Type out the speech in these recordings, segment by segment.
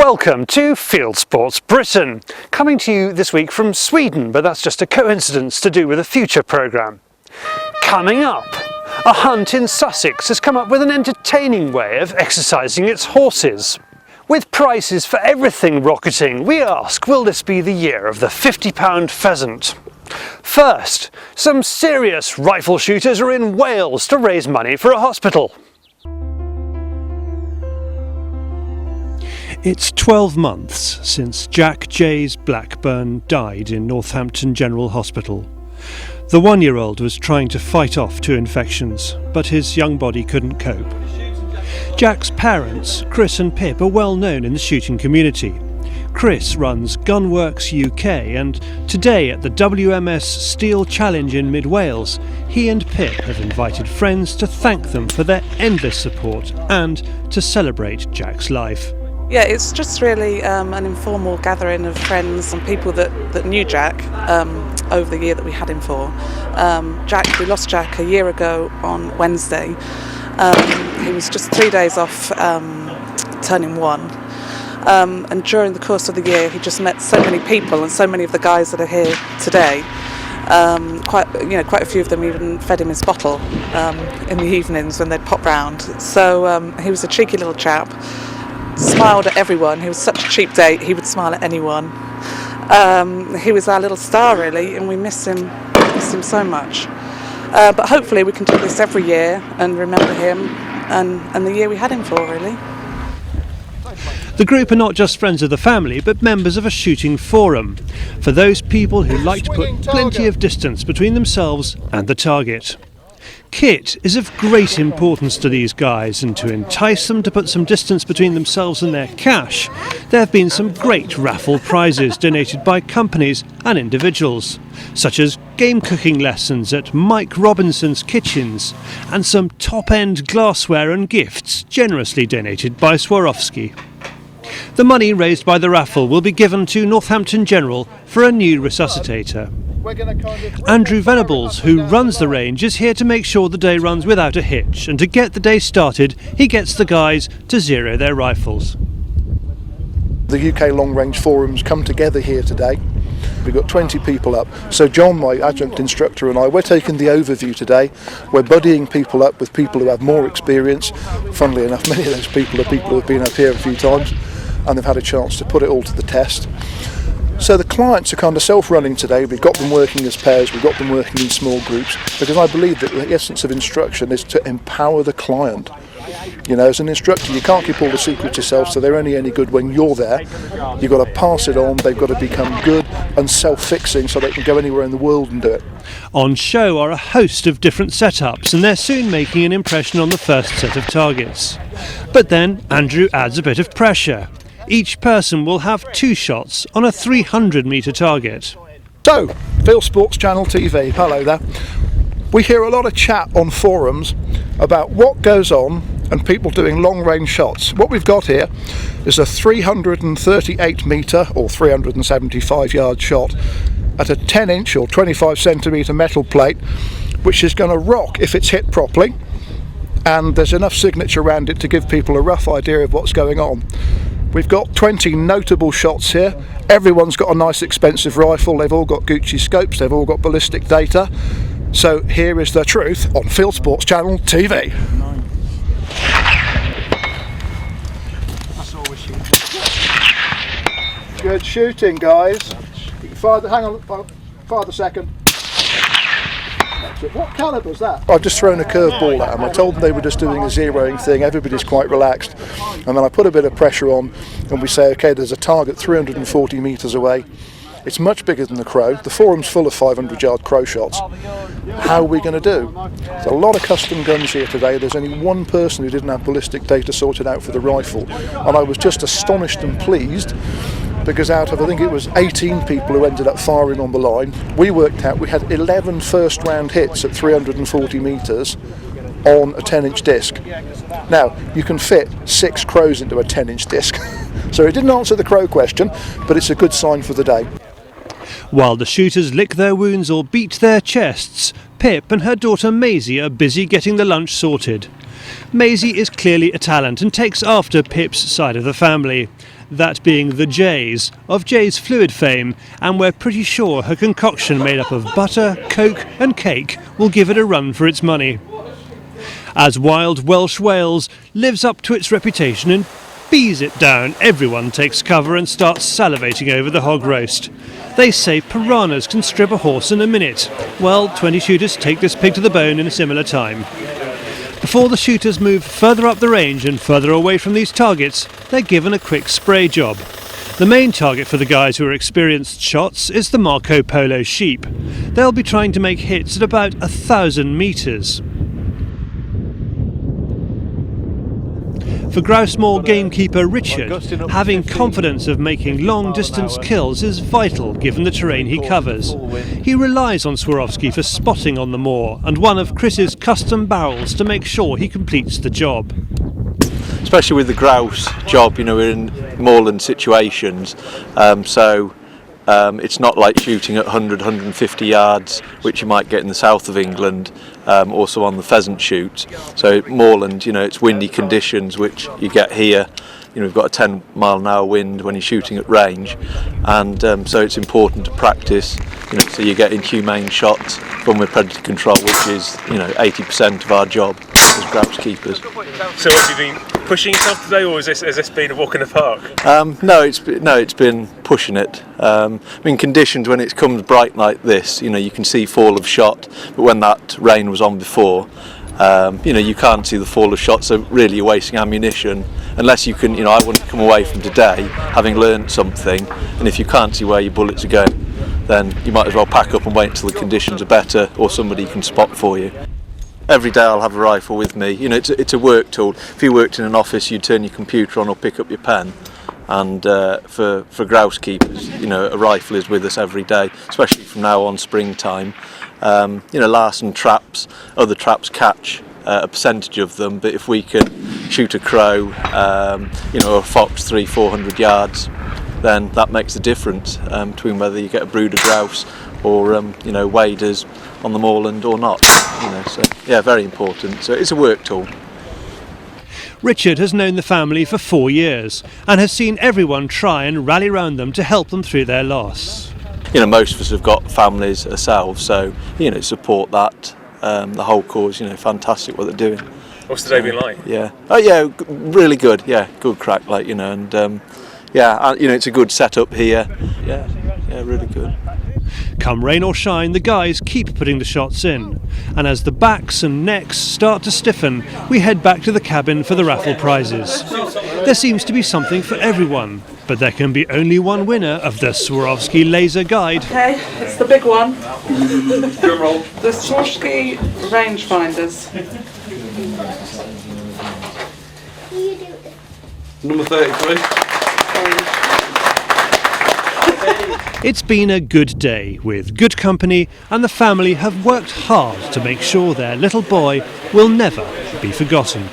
Welcome to Fieldsports Britain, coming to you this week from Sweden, but that's just a coincidence to do with a future programme. Coming up, a hunt in Sussex has come up with an entertaining way of exercising its horses. With prices for everything rocketing, we ask, will this be the year of the £50 pheasant? First, some serious rifle shooters are in Wales to raise money for a hospital. It's 12 months since Jack Jays Blackburn died in Northampton General Hospital. The one-year-old was trying to fight off 2 infections, but his young body couldn't cope. Jack's parents, Chris and Pip, are well known in the shooting community. Chris runs Gunworks UK, and today at the WMS Steel Challenge in mid-Wales, he and Pip have invited friends to thank them for their endless support and to celebrate Jack's life. Yeah, it's just really an informal gathering of friends and people that knew Jack over the year that we had him for. We lost Jack a year ago on Wednesday. He was just 3 days off turning 1. And during the course of the year, he just met so many people, and so many of the guys that are here today. Quite a few of them even fed him his bottle in the evenings when they'd pop round. So he was a cheeky little chap. Smiled at everyone. He was such a cheap date, he would smile at anyone. He was our little star really, and we miss him so much. But hopefully we can do this every year and remember him and the year we had him for, really. The group are not just friends of the family, but members of a shooting forum, for those people who like to put plenty of distance between themselves and the target. Kit is of great importance to these guys, and to entice them to put some distance between themselves and their cash, there have been some great raffle prizes donated by companies and individuals, such as game cooking lessons at Mike Robinson's Kitchens, and some top-end glassware and gifts generously donated by Swarovski. The money raised by the raffle will be given to Northampton General for a new resuscitator. Andrew Venables, who runs the range, is here to make sure the day runs without a hitch, and to get the day started he gets the guys to zero their rifles. The UK Long Range Forum's come together here today. We've got 20 people up. So John, my adjunct instructor, and I, we're taking the overview today. We're buddying people up with people who have more experience. Funnily enough, many of those people are people who have been up here a few times and they've had a chance to put it all to the test. So the clients are kind of self-running today. We've got them working as pairs, we've got them working in small groups, because I believe that the essence of instruction is to empower the client. You know, as an instructor, you can't keep all the secrets yourself, so they're only any good when you're there. You've got to pass it on, they've got to become good and self-fixing so they can go anywhere in the world and do it. On show are a host of different setups, and they're soon making an impression on the first set of targets. But then Andrew adds a bit of pressure. Each person will have 2 shots on a 300-metre target. So, Fieldsports Channel TV, hello there. We hear a lot of chat on forums about what goes on and people doing long-range shots. What we've got here is a 338-metre or 375-yard shot at a 10-inch or 25-centimetre metal plate, which is going to rock if it's hit properly, and there's enough signature around it to give people a rough idea of what's going on. We've got 20 notable shots here. Everyone's got a nice expensive rifle, they've all got Gucci scopes, they've all got ballistic data. So here is the truth on Fieldsports Channel TV. Good shooting, guys. Hang on, fire the second. What caliber's that? I've just thrown a curveball at them. I told them they were just doing a zeroing thing. Everybody's quite relaxed. And then I put a bit of pressure on and we say, okay, there's a target 340 metres away. It's much bigger than the crow. The forum's full of 500-yard crow shots. How are we going to do? There's a lot of custom guns here today. There's only one person who didn't have ballistic data sorted out for the rifle. And I was just astonished and pleased, because out of, I think it was 18 people who ended up firing on the line, we worked out we had 11 first round hits at 340 metres on a 10-inch disc. Now, you can fit 6 crows into a 10-inch disc. So it didn't answer the crow question, but it's a good sign for the day. While the shooters lick their wounds or beat their chests, Pip and her daughter Maisie are busy getting the lunch sorted. Maisie is clearly a talent and takes after Pip's side of the family, that being the J's, of J's Fluid fame, and we're pretty sure her concoction made up of butter, coke and cake will give it a run for its money. As Wild Welsh Wales lives up to its reputation and bees it down, everyone takes cover and starts salivating over the hog roast. They say piranhas can strip a horse in a minute. Well, 20 shooters take this pig to the bone in a similar time. Before the shooters move further up the range and further away from these targets, they're given a quick spray job. The main target for the guys who are experienced shots is the Marco Polo sheep. They'll be trying to make hits at about 1,000 metres. For Grousemoor gamekeeper Richard, having confidence of making long-distance kills is vital given the terrain he covers. He relies on Swarovski for spotting on the moor and one of Chris's custom barrels to make sure he completes the job. Especially with the grouse job, we're in moorland situations, so it's not like shooting at 100, 150 yards, which you might get in the south of England, also on the pheasant shoot. So moorland, it's windy conditions, which you get here. We've got a 10-mile-an-hour wind when you're shooting at range, and so it's important to practice, so you're getting humane shots from with predator control, which is, 80% of our job as grouse keepers. So have you been pushing yourself today, or has this been a walk in the park? No, it's been pushing it. Conditions when it comes bright like this, you can see fall of shot, but when that rain was on before, you can't see the fall of shot, so really you're wasting ammunition unless you can. I wouldn't come away from today having learned something, and if you can't see where your bullets are going, then you might as well pack up and wait until the conditions are better or somebody can spot for you. Every day I'll have a rifle with me. It's a work tool. If you worked in an office, you'd turn your computer on or pick up your pen. And for grouse keepers, a rifle is with us every day, especially from now on springtime. Larsen traps, other traps catch a percentage of them, but if we can shoot a crow, or a fox 300-400 yards, then that makes the difference between whether you get a brood of grouse or waders on the moorland or not. So yeah, very important. So it's a work tool. Richard has known the family for 4 years and has seen everyone try and rally round them to help them through their loss. Most of us have got families ourselves, so support that. The whole cause, fantastic what they're doing. What's the day been like? Yeah. Oh yeah, really good. Yeah, good crack, and it's a good setup here. Yeah, really good. Come rain or shine, the guys keep putting the shots in, and as the backs and necks start to stiffen, we head back to the cabin for the raffle prizes. There seems to be something for everyone, but there can be only one winner of the Swarovski laser guide. Okay, it's the big one. The Swarovski rangefinders. Number 33. It's been a good day with good company, and the family have worked hard to make sure their little boy will never be forgotten.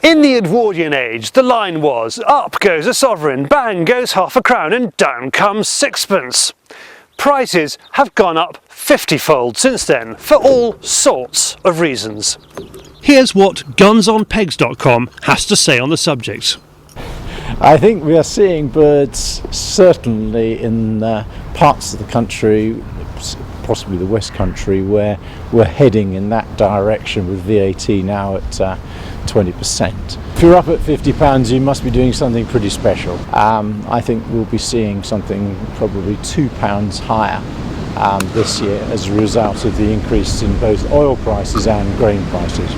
In the Edwardian age, the line was, up goes a sovereign, bang goes half a crown, and down comes sixpence. Prices have gone up 50-fold since then, for all sorts of reasons. Here's what gunsonpegs.com has to say on the subject. I think we are seeing birds certainly in parts of the country, possibly the West Country, where we're heading in that direction with VAT now at 20%. If you're up at £50, you must be doing something pretty special. I think we'll be seeing something probably £2 higher this year as a result of the increase in both oil prices and grain prices.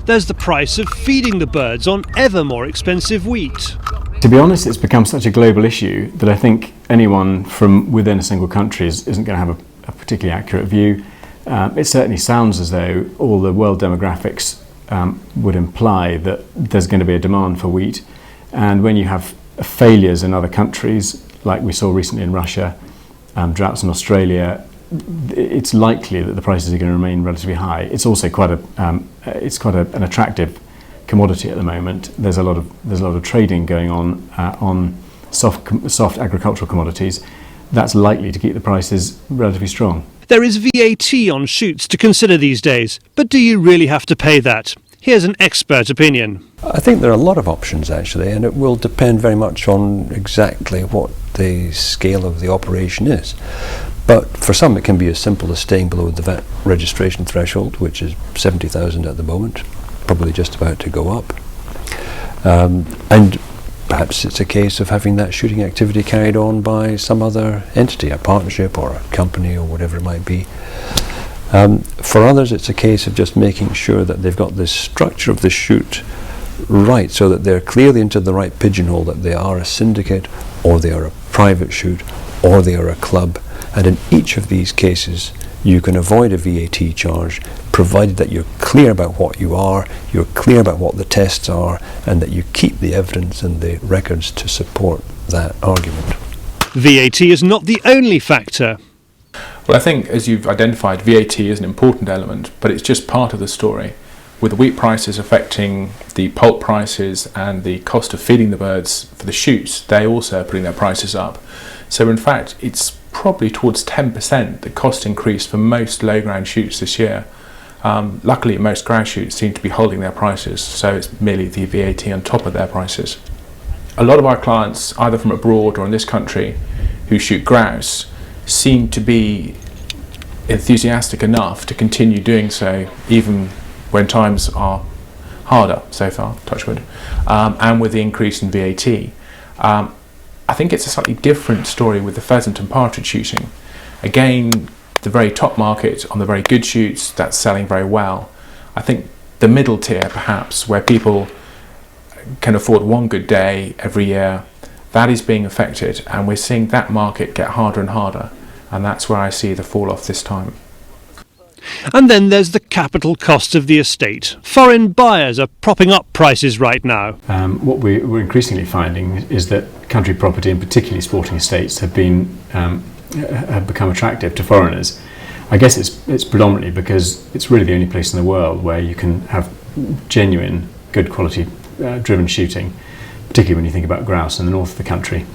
There's the price of feeding the birds on ever more expensive wheat. To be honest, it's become such a global issue that I think anyone from within a single country isn't going to have a particularly accurate view. It certainly sounds as though all the world demographics would imply that there's going to be a demand for wheat, and when you have failures in other countries, like we saw recently in Russia, droughts in Australia, it's likely that the prices are going to remain relatively high. It's also quite an attractive commodity at the moment. There's a lot of trading going on soft agricultural commodities. That's likely to keep the prices relatively strong. There is VAT on shoots to consider these days, but do you really have to pay that? Here's an expert opinion. I think there are a lot of options actually, and it will depend very much on exactly what the scale of the operation is. But for some it can be as simple as staying below the VAT registration threshold, which is 70,000 at the moment, probably just about to go up. And perhaps it's a case of having that shooting activity carried on by some other entity, a partnership or a company or whatever it might be. For others it's a case of just making sure that they've got the structure of the shoot right, so that they're clearly into the right pigeonhole, that they are a syndicate or they are a private shoot or they are a club, and in each of these cases you can avoid a VAT charge provided that you're clear about what you are, you're clear about what the tests are, and that you keep the evidence and the records to support that argument. VAT is not the only factor. Well, I think, as you've identified, VAT is an important element, but it's just part of the story. With the wheat prices affecting the pulp prices and the cost of feeding the birds for the shoots, they also are putting their prices up. So in fact, it's probably towards 10% the cost increase for most low ground shoots this year. Luckily, most grouse shoots seem to be holding their prices, so it's merely the VAT on top of their prices. A lot of our clients, either from abroad or in this country, who shoot grouse, seem to be enthusiastic enough to continue doing so, even when times are harder so far, touch wood, and with the increase in VAT. I think it's a slightly different story with the pheasant and partridge shooting. Again, the very top market on the very good shoots, that's selling very well. I think the middle tier, perhaps, where people can afford one good day every year, that is being affected, and we're seeing that market get harder and harder, and that's where I see the fall off this time. And then there's the capital cost of the estate. Foreign buyers are propping up prices right now. What we're increasingly finding is that country property, and particularly sporting estates, have become attractive to foreigners. I guess it's predominantly because it's really the only place in the world where you can have genuine, good quality driven shooting, particularly when you think about grouse in the north of the country.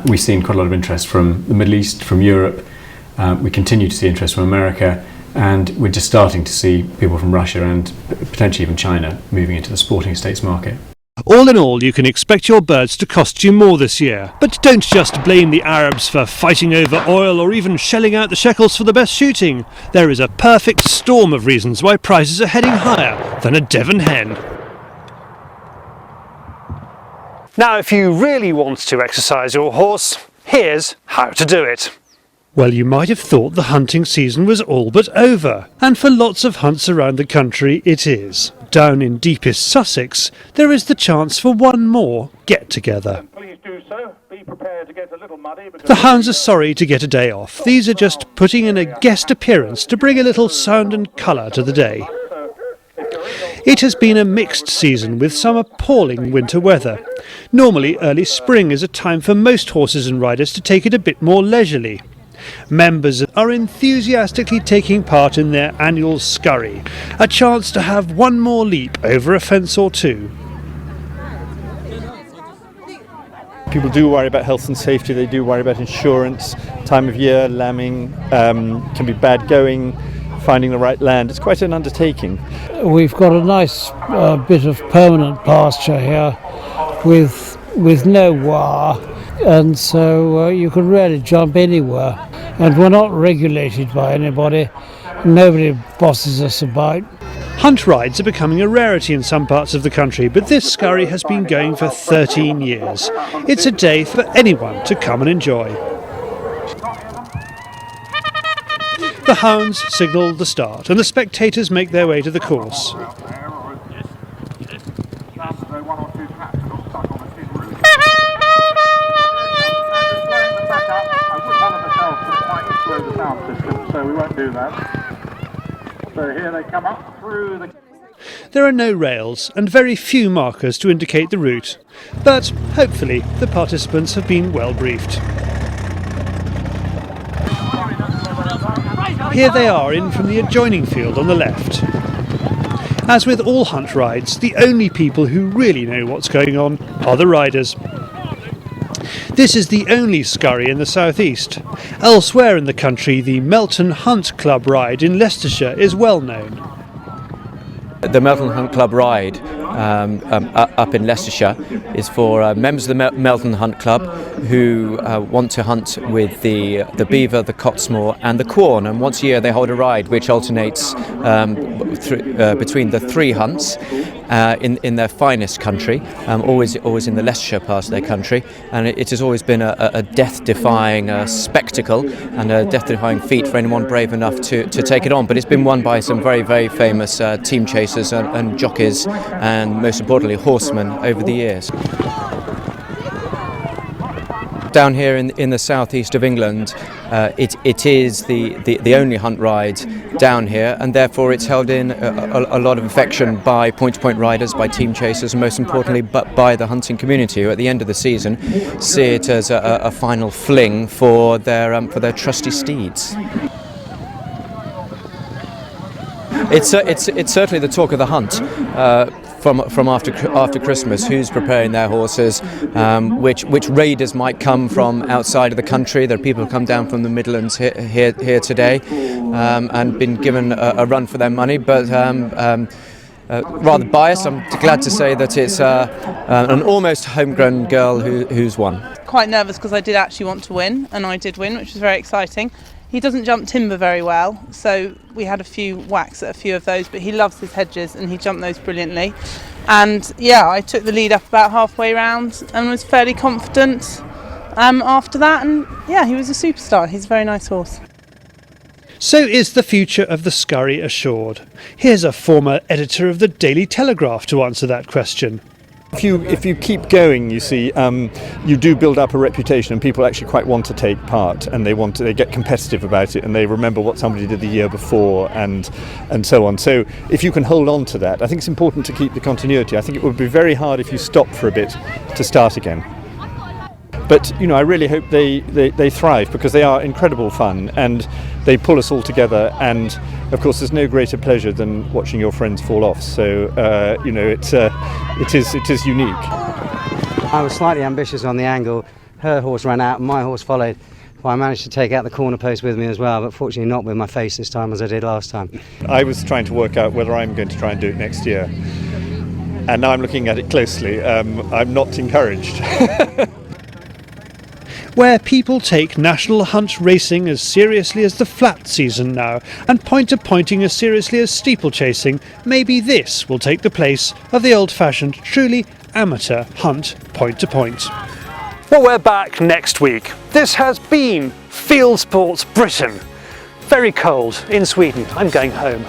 We've seen quite a lot of interest from the Middle East, from Europe. We continue to see interest from America, and we're just starting to see people from Russia and potentially even China moving into the sporting estates market. All in all, you can expect your birds to cost you more this year. But don't just blame the Arabs for fighting over oil or even shelling out the shekels for the best shooting. There is a perfect storm of reasons why prices are heading higher than a Devon hen. Now, if you really want to exercise your horse, here's how to do it. Well, you might have thought the hunting season was all but over, and for lots of hunts around the country it is. Down in deepest Sussex, there is the chance for one more get-together. Please do so. Be prepared to get a little muddy. The hounds are sorry to get a day off. These are just putting in a guest appearance to bring a little sound and colour to the day. It has been a mixed season with some appalling winter weather. Normally, early spring is a time for most horses and riders to take it a bit more leisurely. Members are enthusiastically taking part in their annual scurry, a chance to have one more leap over a fence or two. People do worry about health and safety, they do worry about insurance, time of year, lambing, can be bad going, finding the right land. It's quite an undertaking. We've got a nice bit of permanent pasture here with no wire, and so you can really jump anywhere. And we're not regulated by anybody. Nobody bosses us about. Hunt rides are becoming a rarity in some parts of the country, but this scurry has been going for 13 years. It's a day for anyone to come and enjoy. The hounds signal the start, and the spectators make their way to the course. So we won't do that. So here they come up through the... There are no rails and very few markers to indicate the route, but hopefully the participants have been well briefed. Here they are in from the adjoining field on the left. As with all hunt rides, the only people who really know what's going on are the riders. This is the only scurry in the southeast. Elsewhere in the country, the Melton Hunt Club ride in Leicestershire is well known. The Melton Hunt Club ride up in Leicestershire is for members of the Melton Hunt Club who want to hunt with the beaver, the cotsmore and the quorn, and once a year they hold a ride which alternates between the three hunts in their finest country, always in the Leicestershire part of their country, and it has always been a death-defying spectacle and a death-defying feat for anyone brave enough to take it on. But it's been won by some very, very famous team chasers and jockeys, and most importantly horsemen over the years. Down here in the southeast of England, it is the only hunt ride down here, and therefore it's held in a lot of affection by point-to-point riders, by team chasers, and most importantly by the hunting community, who at the end of the season see it as a final fling for their trusty steeds. It's certainly the talk of the hunt. From after Christmas, who's preparing their horses, which raiders might come from outside of the country. There are people who come down from the Midlands here today and been given a run for their money, but rather biased. I'm glad to say that it's an almost homegrown girl who's won. Quite nervous because I did actually want to win, and I did win, which was very exciting. He doesn't jump timber very well, so we had a few whacks at a few of those, but he loves his hedges and he jumped those brilliantly. And yeah, I took the lead up about halfway round and was fairly confident after that, and yeah, he was a superstar. He's a very nice horse. So is the future of the scurry assured? Here's a former editor of the Daily Telegraph to answer that question. If you keep going, you see, you do build up a reputation, and people actually quite want to take part, and they get competitive about it, and they remember what somebody did the year before, and so on. So if you can hold on to that, I think it's important to keep the continuity. I think it would be very hard if you stop for a bit to start again. But I really hope they thrive, because they are incredible fun and they pull us all together. And of course, there's no greater pleasure than watching your friends fall off. So it is unique. I was slightly ambitious on the angle. Her horse ran out, and my horse followed. Well, I managed to take out the corner post with me as well, but fortunately not with my face this time as I did last time. I was trying to work out whether I'm going to try and do it next year, and now I'm looking at it closely. I'm not encouraged. Where people take national hunt racing as seriously as the flat season now, and pointing as seriously as steeplechasing, maybe this will take the place of the old-fashioned, truly amateur hunt point-to-point. Well, we're back next week. This has been Fieldsports Britain. Very cold in Sweden. I'm going home.